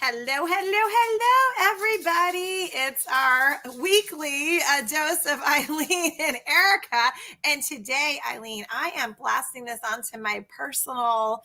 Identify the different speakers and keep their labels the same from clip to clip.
Speaker 1: Hello, hello, hello, everybody. It's our weekly dose of Eileen and Erica. And today, Eileen, I am blasting this onto my personal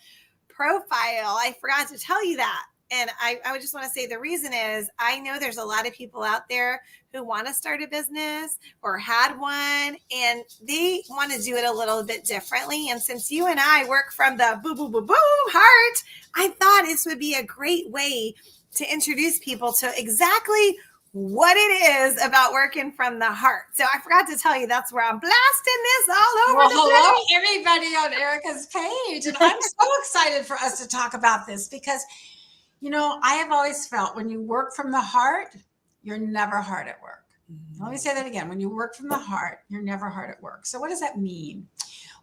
Speaker 1: profile. I forgot to tell you that. And I would just want to say the reason is I know there's a lot of people out there who want to start a business or had one and they want to do it a little bit differently. And since you and I work from the boo, boo, boo, boo heart, I thought this would be a great way to introduce people to exactly what it is about working from the heart. So I forgot to tell you that's where I'm blasting this all over the
Speaker 2: hello,
Speaker 1: place.
Speaker 2: everybody on Erica's page. And I'm so excited for us to talk about this because, I have always felt when you work from the heart, you're never hard at work. Let me say that again. When you work from the heart, you're never hard at work. So what does that mean?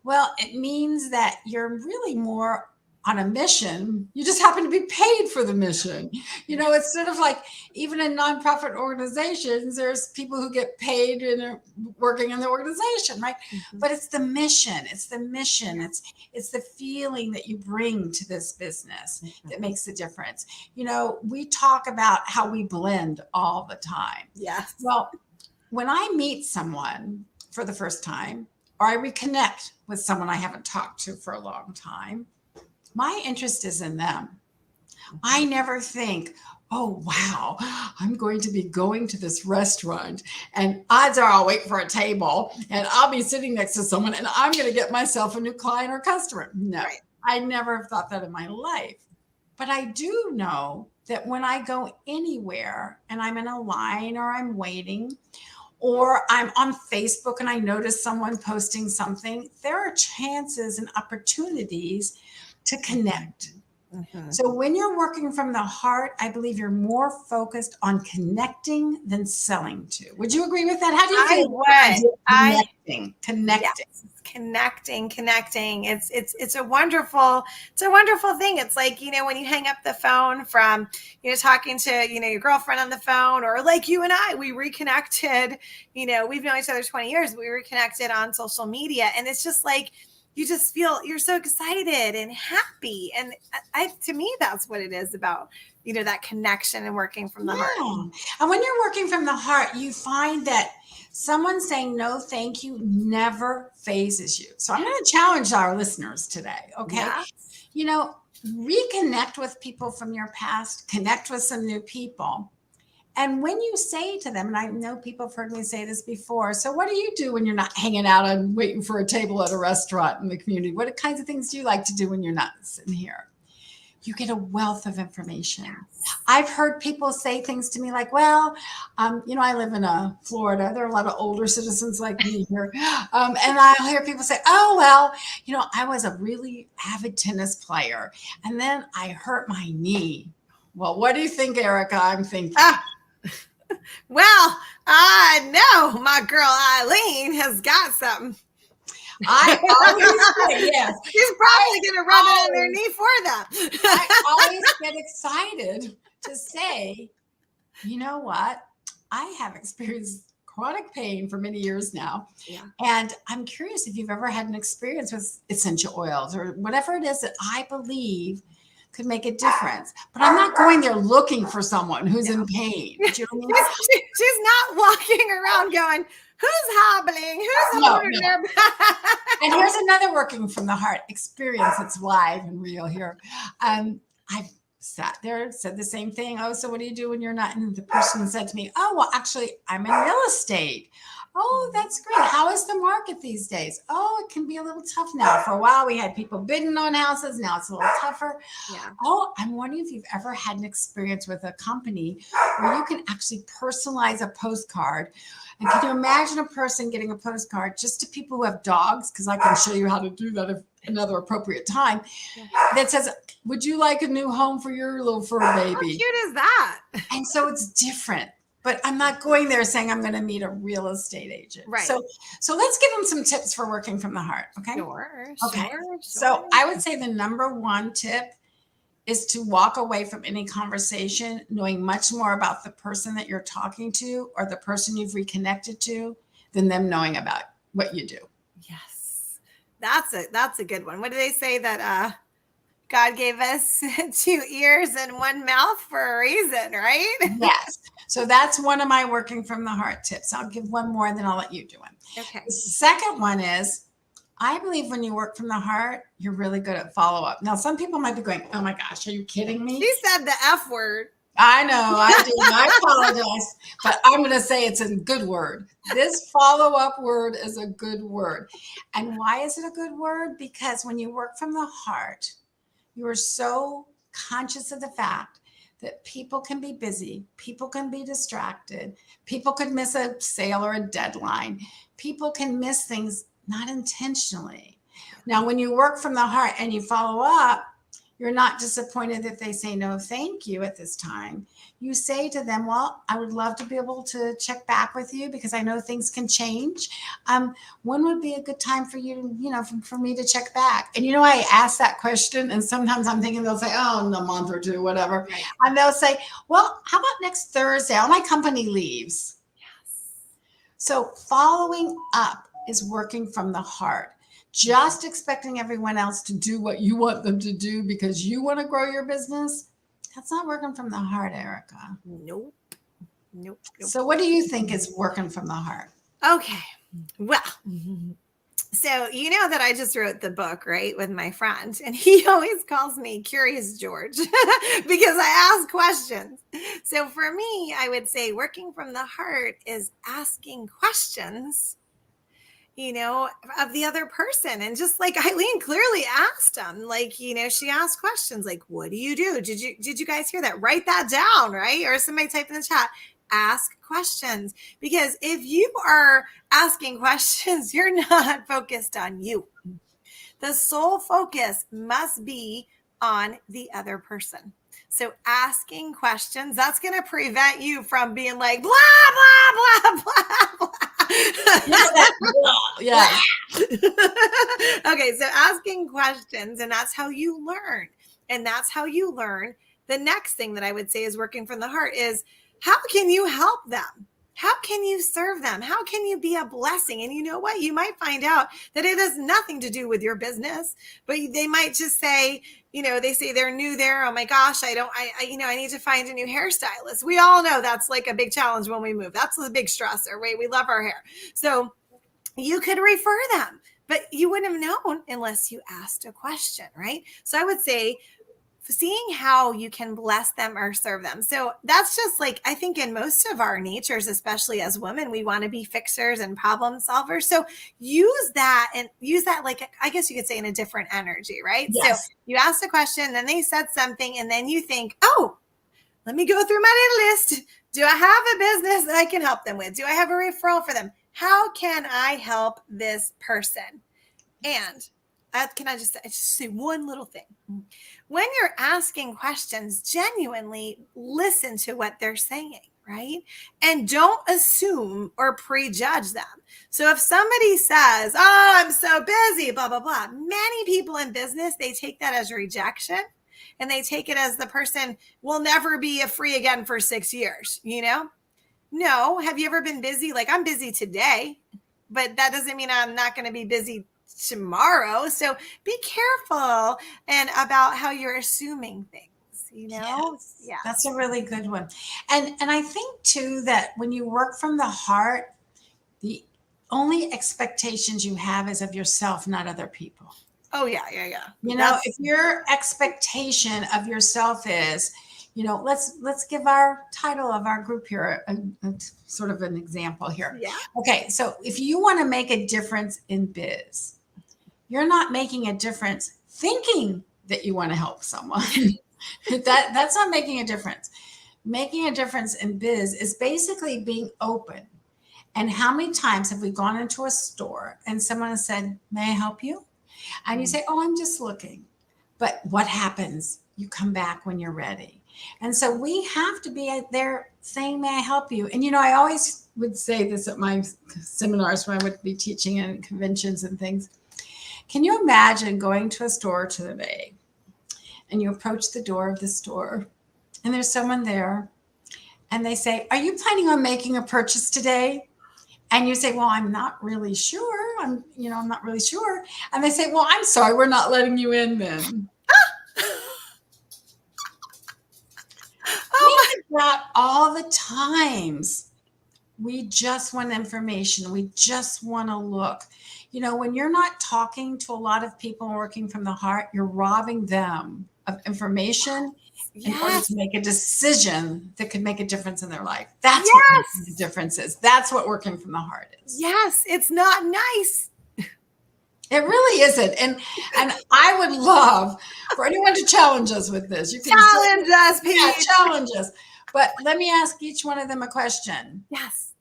Speaker 2: Well, it means that you're really more on a mission. You just happen to be paid for the mission. It's sort of like even in nonprofit organizations, there's people who get paid and are working in the organization, right? Mm-hmm. But it's the mission. It's the mission. It's the feeling that you bring to this business that makes the difference. We talk about how we blend all the time.
Speaker 1: Yes.
Speaker 2: Well, when I meet someone for the first time, or I reconnect with someone I haven't talked to for a long time, my interest is in them. I never think, oh, wow, I'm going to be going to this restaurant and odds are I'll wait for a table and I'll be sitting next to someone and I'm going to get myself a new client or customer. No, right. I never have thought that in my life. But I do know that when I go anywhere and I'm in a line or I'm waiting, or I'm on Facebook and I notice someone posting something, there are chances and opportunities to connect. Mm-hmm. So when you're working from the heart, I believe you're more focused on connecting than selling to. Would you agree with that? How do you feel? Connecting.
Speaker 1: Yes, connecting. It's a wonderful thing. It's like, when you hang up the phone from, talking to, your girlfriend on the phone, or like you and I, we reconnected, we've known each other 20 years, but we reconnected on social media. And it's just like, you just feel you're so excited and happy. And to me, that's what it is about, that connection and working from the heart.
Speaker 2: And when you're working from the heart, you find that someone saying no, thank you never phases you. So I'm going to challenge our listeners today. Okay. Yeah. Reconnect with people from your past, connect with some new people. And when you say to them, and I know people have heard me say this before, so what do you do when you're not hanging out and waiting for a table at a restaurant in the community? What kinds of things do you like to do when you're not sitting here? You get a wealth of information. I've heard people say things to me like, well, I live in Florida. There are a lot of older citizens like me here. And I'll hear people say, oh, well, I was a really avid tennis player. And then I hurt my knee. Well, what do you think, Erica? I'm thinking.
Speaker 1: Well, I know my girl Eileen has got something.
Speaker 2: I always say yes.
Speaker 1: She's probably going to rub it on their knee for them.
Speaker 2: I always get excited to say, you know what? I have experienced chronic pain for many years now. Yeah. And I'm curious if you've ever had an experience with essential oils or whatever it is that I believe could make a difference. But I'm not going there looking for someone who's in pain. Do you know what I mean?
Speaker 1: She's not walking around going, who's hobbling? Who's holding their back?
Speaker 2: And here's another working from the heart experience that's live and real here. I've sat there, said the same thing. Oh, so what do you do when you're not? And the person said to me, oh, well, actually, I'm in real estate. Oh, that's great. How is the market these days? Oh, it can be a little tough now. For a while, we had people bidding on houses. Now it's a little tougher. Yeah. Oh, I'm wondering if you've ever had an experience with a company where you can actually personalize a postcard. And can you imagine a person getting a postcard just to people who have dogs? Because I can show you how to do that at another appropriate time. Yeah. That says, would you like a new home for your little fur baby?
Speaker 1: How cute is that?
Speaker 2: And so it's different. But I'm not going there saying I'm going to meet a real estate agent.
Speaker 1: Right.
Speaker 2: So let's give them some tips for working from the heart. Okay.
Speaker 1: Sure.
Speaker 2: So I would say the number one tip is to walk away from any conversation knowing much more about the person that you're talking to or the person you've reconnected to than them knowing about what you do.
Speaker 1: Yes. That's a good one. What do they say that God gave us two ears and one mouth for a reason, right?
Speaker 2: Yes. So that's one of my working from the heart tips. I'll give one more and then I'll let you do one.
Speaker 1: Okay.
Speaker 2: The second one is, I believe when you work from the heart, you're really good at follow up. Now, some people might be going, oh my gosh, are you kidding me?
Speaker 1: She said the F word.
Speaker 2: I know, I do. I apologize, but I'm going to say it's a good word. This follow up word is a good word. And why is it a good word? Because when you work from the heart, you are so conscious of the fact that people can be busy, people can be distracted, people could miss a sale or a deadline, people can miss things not intentionally. Now, when you work from the heart and you follow up, you're not disappointed that they say no, thank you at this time. You say to them, well, I would love to be able to check back with you because I know things can change. When would be a good time for you, for me to check back? And, I ask that question and sometimes I'm thinking they'll say, oh, in a month or two, whatever.
Speaker 1: Right.
Speaker 2: And they'll say, well, how about next Thursday? All my company leaves.
Speaker 1: Yes.
Speaker 2: So following up is working from the heart. Just expecting everyone else to do what you want them to do because you want to grow your business, that's not working from the heart, Erica.
Speaker 1: Nope.
Speaker 2: So what do you think is working from the heart?
Speaker 1: Okay. Well, so you know that I just wrote the book, right, with my friend, and he always calls me Curious George because I ask questions. So for me, I would say working from the heart is asking questions of the other person. And just like Eileen clearly asked them, she asked questions like, what do you do? Did you guys hear that? Write that down, right? Or somebody type in the chat, ask questions. Because if you are asking questions, you're not focused on you. The sole focus must be on the other person. So asking questions, that's going to prevent you from being like, blah, blah, blah, blah, blah.
Speaker 2: Yeah.
Speaker 1: Okay, so asking questions, and that's how you learn. And that's how you learn. The next thing that I would say is working from the heart is, how can you help them? How can you serve them? How can you be a blessing? And you know what? You might find out that it has nothing to do with your business, but they might just say, they say they're new there. Oh my gosh, I need to find a new hairstylist. We all know that's like a big challenge when we move. That's the big stressor, right? We love our hair. So you could refer them, but you wouldn't have known unless you asked a question, right? So I would say, seeing how you can bless them or serve them. So that's just I think in most of our natures, especially as women, we want to be fixers and problem solvers. So use that I guess you could say in a different energy, right?
Speaker 2: Yes.
Speaker 1: So you asked a question, then they said something, and then you think, oh, let me go through my little list. Do I have a business that I can help them with? Do I have a referral for them? How can I help this person? And can I just say one little thing? When you're asking questions, genuinely listen to what they're saying, right? And don't assume or prejudge them. So if somebody says, oh, I'm so busy, blah, blah, blah, many people in business, they take that as rejection. And they take it as the person will never be free again for 6 years, No. Have you ever been busy? I'm busy today, but that doesn't mean I'm not going to be busy tomorrow. So be careful and about how you're assuming things,
Speaker 2: Yes.
Speaker 1: Yeah.
Speaker 2: That's a really good one. And I think too that when you work from the heart, the only expectations you have is of yourself, not other people.
Speaker 1: Oh yeah.
Speaker 2: If your expectation of yourself is, let's give our title of our group here a sort of an example here.
Speaker 1: Yeah.
Speaker 2: Okay, so if you want to make a difference in biz, you're not making a difference thinking that you want to help someone. That's not making a difference. Making a difference in biz is basically being open. And how many times have we gone into a store and someone has said, may I help you? And you say, oh, I'm just looking. But what happens? You come back when you're ready. And so we have to be there saying, may I help you? And, I always would say this at my seminars when I would be teaching in conventions and things. Can you imagine going to a store today and you approach the door of the store and there's someone there and they say, are you planning on making a purchase today? And you say, well, I'm not really sure. I'm not really sure. And they say, well, I'm sorry, we're not letting you in then. about all the times we just want information. We just want to look. You know, when you're not talking to a lot of people working from the heart, you're robbing them of information in order to
Speaker 1: Yes.
Speaker 2: make a decision that could make a difference in their life. That's what making the
Speaker 1: Yes.
Speaker 2: difference is. That's what working from the heart is.
Speaker 1: Yes. It's not nice.
Speaker 2: It really isn't. And I would love for anyone to challenge us with this. You can
Speaker 1: Challenge us,
Speaker 2: yeah,
Speaker 1: Pete.
Speaker 2: challenge us. But let me ask each one of them a question.
Speaker 1: Yes.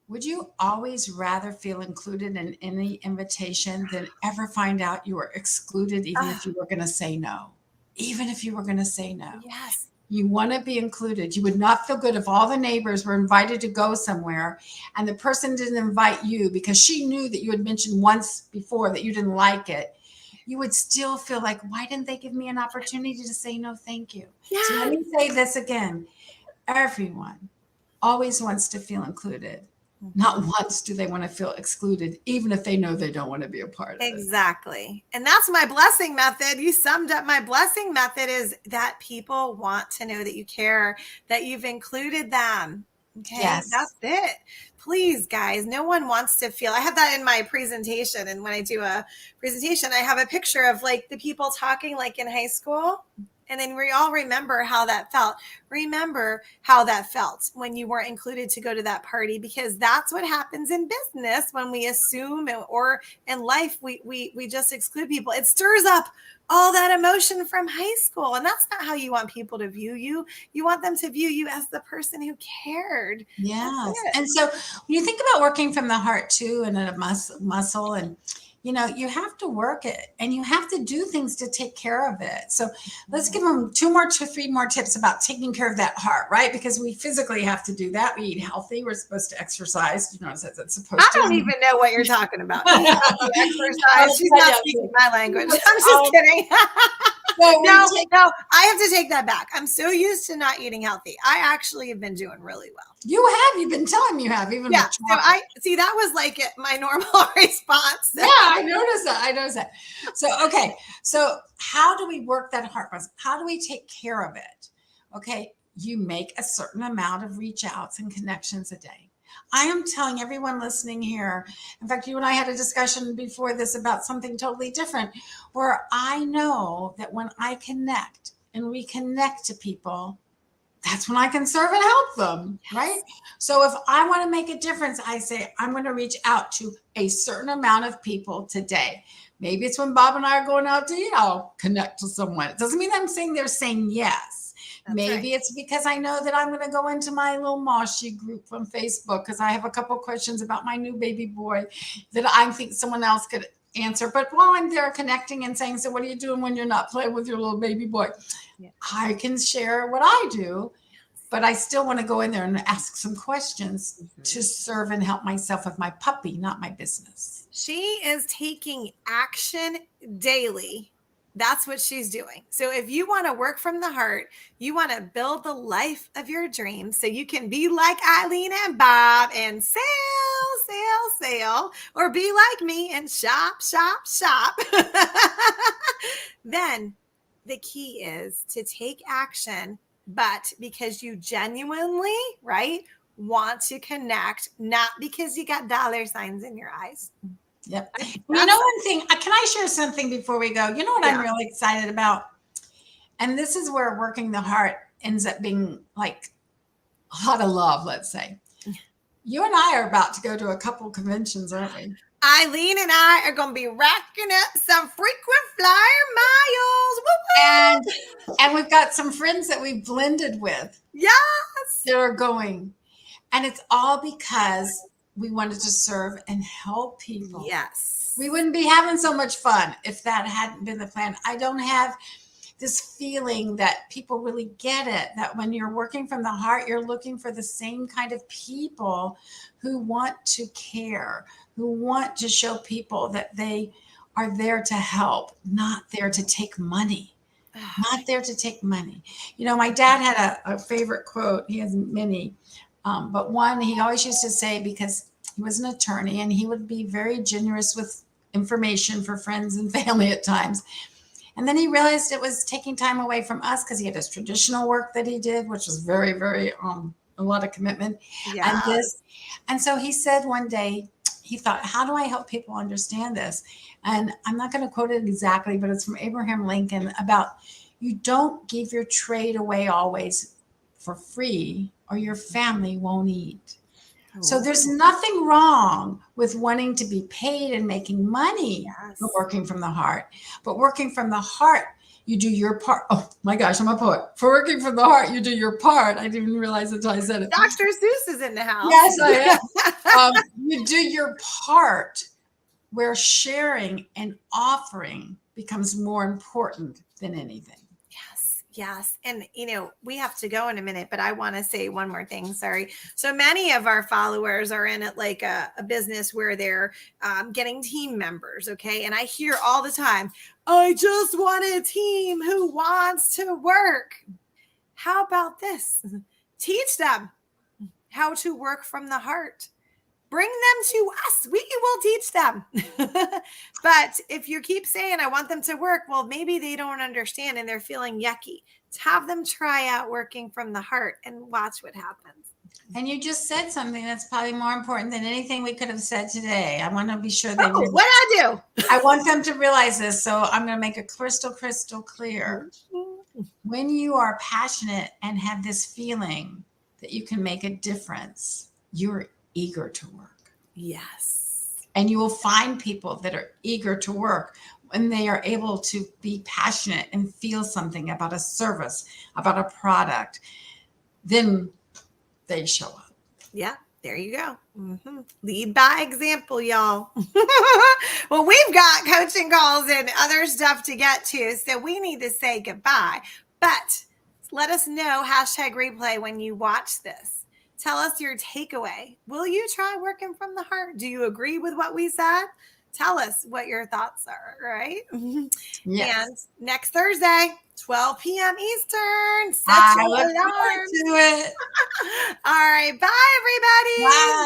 Speaker 2: Would you always rather feel included in any invitation than ever find out you were excluded, even if you were going to say no? Even if you were going to say no.
Speaker 1: Yes.
Speaker 2: You want to be included. You would not feel good if all the neighbors were invited to go somewhere and the person didn't invite you because she knew that you had mentioned once before that you didn't like it. You would still feel like, why didn't they give me an opportunity to say no, thank you?
Speaker 1: Yes.
Speaker 2: So let me say this again. Everyone always wants to feel included. Not once do they want to feel excluded, even if they know they don't want to be a part of it.
Speaker 1: Exactly. And that's my blessing method. You summed up my blessing method is that people want to know that you care, that you've included them. Okay.
Speaker 2: Yes.
Speaker 1: That's it. Please, guys, no one wants to feel. I have that in my presentation. And when I do a presentation, I have a picture of like the people talking like in high school. And then we all remember how that felt. Remember how that felt when you weren't included to go to that party, because that's what happens in business when we assume, or in life, we just exclude people. It stirs up all that emotion from high school. And that's not how you want people to view you. You want them to view you as the person who cared.
Speaker 2: Yes. And so when you think about working from the heart too, and a muscle, and you know, you have to work it and you have to do things to take care of it. So let's give them 3 more tips about taking care of that heart, right? Because we physically have to do that. We eat healthy. We're supposed to exercise. You know, it says it's supposed
Speaker 1: I
Speaker 2: to.
Speaker 1: don't even know what you're talking about. Eat healthy, exercise. She's not speaking my language. I'm just kidding. No, I have to take that back. I'm so used to not eating healthy. I actually have been doing really well.
Speaker 2: You have. You've been telling me you have. Even
Speaker 1: yeah. So I see that was like my normal response.
Speaker 2: Yeah, I noticed that. So okay. So how do we work that heart muscle? How do we take care of it? Okay, you make a certain amount of reach outs and connections a day. I am telling everyone listening here. In fact, you and I had a discussion before this about something totally different, where I know that when I connect and reconnect to people, that's when I can serve and help them, right? So if I want to make a difference, I say, I'm going to reach out to a certain amount of people today. Maybe it's when Bob and I are going out to eat, I'll connect to someone. It doesn't mean I'm saying they're saying yes. Maybe it's because I know that I'm going to go into my little Moshi group from Facebook because I have a couple questions about my new baby boy that I think someone else could answer. But while I'm there connecting and saying, so what are you doing when you're not playing with your little baby boy? Yeah. I can share what I do, but I still want to go in there and ask some questions to serve and help myself with my puppy, not my business.
Speaker 1: She is taking action daily. That's what she's doing. So if you want to work from the heart, you want to build the life of your dreams so you can be like Eileen and Bob and sail, or be like me and shop. Then the key is to take action, but because you genuinely, right, want to connect, not because you got dollar signs in your eyes.
Speaker 2: Yep. You know, one thing, can I share something before we go? You know what I'm really excited about? And this is where working the heart ends up being like a lot of love, let's say. You and I are about to go to a couple conventions, aren't we?
Speaker 1: Eileen and I are going to be racking up some frequent flyer miles. Woo-woo!
Speaker 2: And we've got some friends that we've blended with.
Speaker 1: Yes.
Speaker 2: That are going. And it's all because we wanted to serve and help people.
Speaker 1: Yes.
Speaker 2: We wouldn't be having so much fun if that hadn't been the plan. I don't have this feeling that people really get it, that when you're working from the heart, you're looking for the same kind of people who want to care, who want to show people that they are there to help, not there to take money. Not there to take money. You know, my dad had a favorite quote. He has many. But one he always used to say, because he was an attorney and he would be very generous with information for friends and family at times. And then he realized it was taking time away from us because he had his traditional work that he did, which was very, very, a lot of commitment. And
Speaker 1: Yeah.
Speaker 2: this, and so he said one day, he thought, how do I help people understand this? And I'm not going to quote it exactly, but it's from Abraham Lincoln about you don't give your trade away always for free or your family won't eat. So there's
Speaker 1: Ooh,
Speaker 2: nothing wrong with wanting to be paid and making money from
Speaker 1: yes.
Speaker 2: working from the heart. But working from the heart, you do your part. Oh my gosh, I'm a poet. For working from the heart, you do your part. I didn't even realize until I said it.
Speaker 1: Dr. Seuss is in the house.
Speaker 2: Yes, I am. You do your part where sharing and offering becomes more important than anything.
Speaker 1: Yes, yes. And, we have to go in a minute, but I want to say one more thing. Sorry. So many of our followers are in it like a business where they're getting team members. Okay. And I hear all the time, I just want a team who wants to work. How about this? Teach them how to work from the heart. Bring them to us. We will teach them. But if you keep saying, I want them to work, well, maybe they don't understand and they're feeling yucky. Have them try out working from the heart and watch what happens.
Speaker 2: And you just said something that's probably more important than anything we could have said today. I want to be sure they
Speaker 1: Oh, what I do?
Speaker 2: I want them to realize this. So I'm going to make it crystal clear. When you are passionate and have this feeling that you can make a difference, you're eager to work.
Speaker 1: Yes.
Speaker 2: And you will find people that are eager to work when they are able to be passionate and feel something about a service, about a product, then they show up.
Speaker 1: Yeah, there you go. Lead by example, y'all. Well, we've got coaching calls and other stuff to get to, so we need to say goodbye. But let us know #replay when you watch this. Tell us your takeaway. Will you try working from the heart? Do you agree with what we said? Tell us what your thoughts are, right?
Speaker 2: Yes.
Speaker 1: And next Thursday, 12 p.m. Eastern, set
Speaker 2: I
Speaker 1: your
Speaker 2: look forward
Speaker 1: alarm.
Speaker 2: to it.
Speaker 1: All right. Bye, everybody.
Speaker 2: Bye.